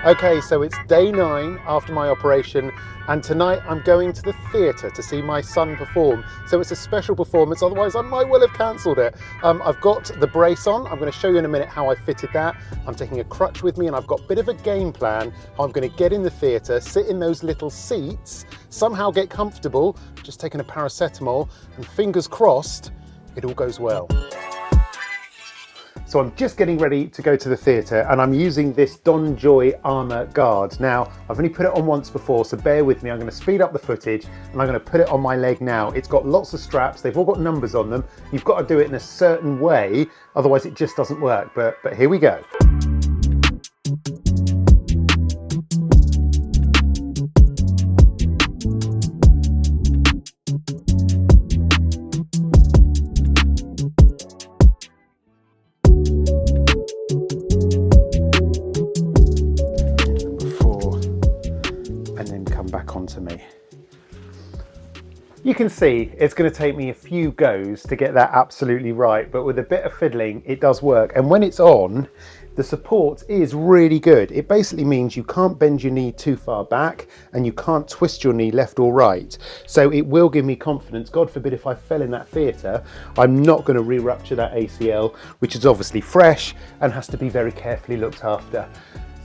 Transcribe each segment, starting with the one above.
Okay, so it's day 9 after my operation, and tonight I'm going to the theatre to see my son perform. So it's a special performance, otherwise I might well have cancelled it. I've got the brace on. I'm going to show you in a minute how I fitted that. I'm taking a crutch with me, and I've got a bit of a game plan how I'm going to get in the theatre, sit in those little seats, somehow get comfortable, just taking a paracetamol, and fingers crossed it all goes well. So I'm just getting ready to go to the theatre, and I'm using this DonJoy Armor guard. Now, I've only put it on once before, so bear with me. I'm going to speed up the footage and I'm going to put it on my leg now. It's got lots of straps. They've all got numbers on them. You've got to do it in a certain way, otherwise it just doesn't work. But here we go. Onto me. You can see it's going to take me a few goes to get that absolutely right, but with a bit of fiddling it does work. And when it's on, the support is really good. It basically means you can't bend your knee too far back and you can't twist your knee left or right. So it will give me confidence. God forbid if I fell in that theatre, I'm not going to re-rupture that ACL, which is obviously fresh and has to be very carefully looked after.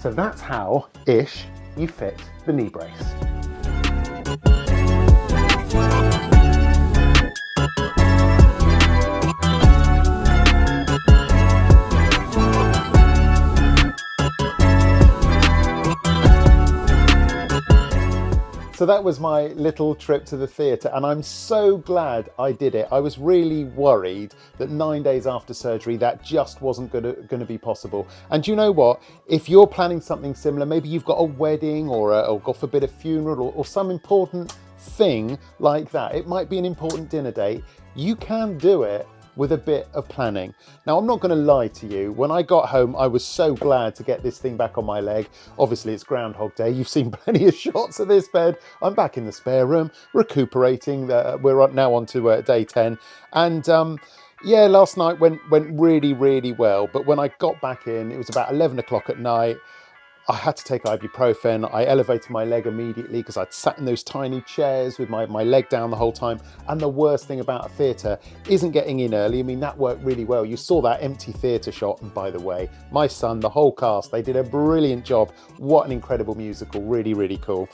So that's how-ish you fit the knee brace. So that was my little trip to the theatre, and I'm so glad I did it. I was really worried that 9 days after surgery that just wasn't going to be possible. And you know what? If you're planning something similar, maybe you've got a wedding or God forbid a funeral or some important thing like that. It might be an important dinner date. You can do it with a bit of planning. Now, I'm not going to lie to you. When I got home, I was so glad to get this thing back on my leg. Obviously, it's Groundhog Day. You've seen plenty of shots of this bed. I'm back in the spare room, recuperating. We're now on to day 10. And yeah, last night went really, really well. But when I got back in, it was about 11 o'clock at night. I had to take ibuprofen. I elevated my leg immediately because I'd sat in those tiny chairs with my leg down the whole time. And the worst thing about a theatre isn't getting in early. I mean, that worked really well. You saw that empty theatre shot. And by the way, my son, the whole cast, they did a brilliant job. What an incredible musical. Really, really cool.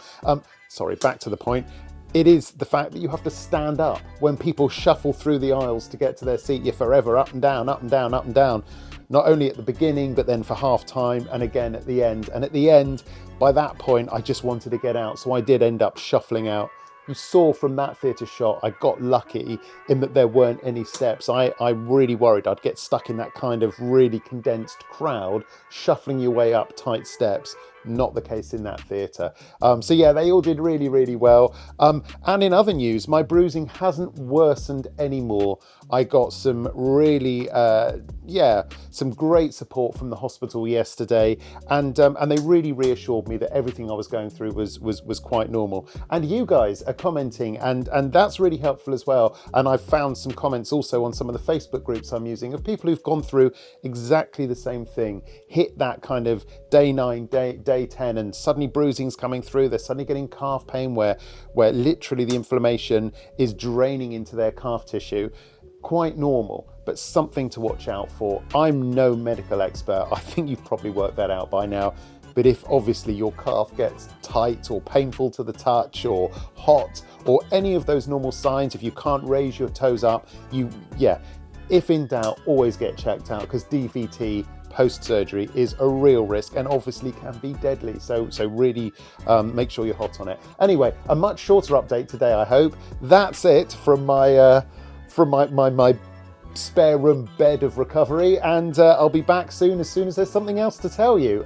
Sorry, back to the point. It is the fact that you have to stand up when people shuffle through the aisles to get to their seat. You're forever up and down, up and down, up and down. Not only at the beginning, but then for half time and again at the end. And at the end, by that point, I just wanted to get out. So I did end up shuffling out. You saw from that theatre shot, I got lucky in that there weren't any steps. I really worried I'd get stuck in that kind of really condensed crowd, shuffling your way up tight steps. Not the case in that theatre. So yeah, they all did really, really well. And in other news, my bruising hasn't worsened anymore. I got some really, some great support from the hospital yesterday, and they really reassured me that everything I was going through was quite normal. And you guys are commenting, and that's really helpful as well. And I've found some comments also on some of the Facebook groups I'm using of people who've gone through exactly the same thing, hit that kind of day 9, day 10, and suddenly bruising's coming through. They're suddenly getting calf pain where literally the inflammation is draining into their calf tissue. Quite normal, but something to watch out for. I'm no medical expert. I think you've probably worked that out by now. But if obviously your calf gets tight or painful to the touch or hot or any of those normal signs, if you can't raise your toes up, if in doubt, always get checked out, because DVT post-surgery is a real risk and obviously can be deadly. So really make sure you're hot on it. Anyway, a much shorter update today, I hope. That's it from my spare room bed of recovery, and I'll be back soon as there's something else to tell you,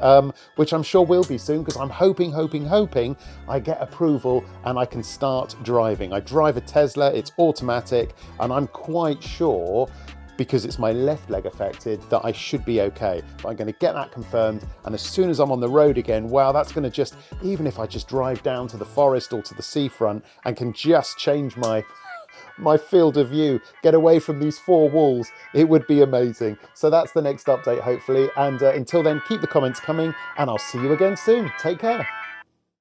which I'm sure will be soon, because I'm hoping I get approval and I can start driving. I drive a Tesla, it's automatic, and I'm quite sure, because it's my left leg affected, that I should be okay. But I'm going to get that confirmed, and as soon as I'm on the road again, wow, that's going to just, even if I just drive down to the forest or to the seafront and can just change my my field of view, get away from these four walls. It would be amazing. So that's the next update, hopefully. And until then, keep the comments coming, and I'll see you again soon. Take care.